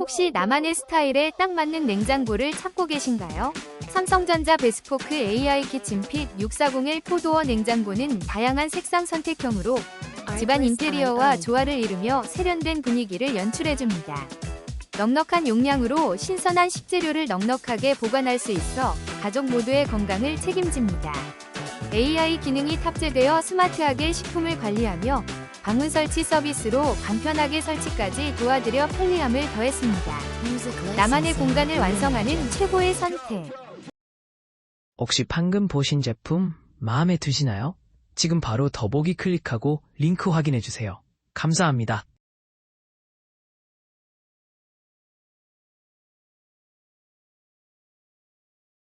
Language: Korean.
혹시 나만의 스타일에 딱 맞는 냉장고를 찾고 계신가요? 삼성전자 베스포크 AI 키친핏 6401 4도어 냉장고는 다양한 색상 선택형으로 집안 인테리어와 조화를 이루며 세련된 분위기를 연출해줍니다. 넉넉한 용량으로 신선한 식재료를 넉넉하게 보관할 수 있어 가족 모두의 건강을 책임집니다. AI 기능이 탑재되어 스마트하게 식품을 관리하며 방문 설치 서비스로 간편하게 설치까지 도와드려 편리함을 더했습니다. 나만의 공간을 완성하는 최고의 선택. 혹시 방금 보신 제품 마음에 드시나요? 지금 바로 더보기 클릭하고 링크 확인해주세요. 감사합니다.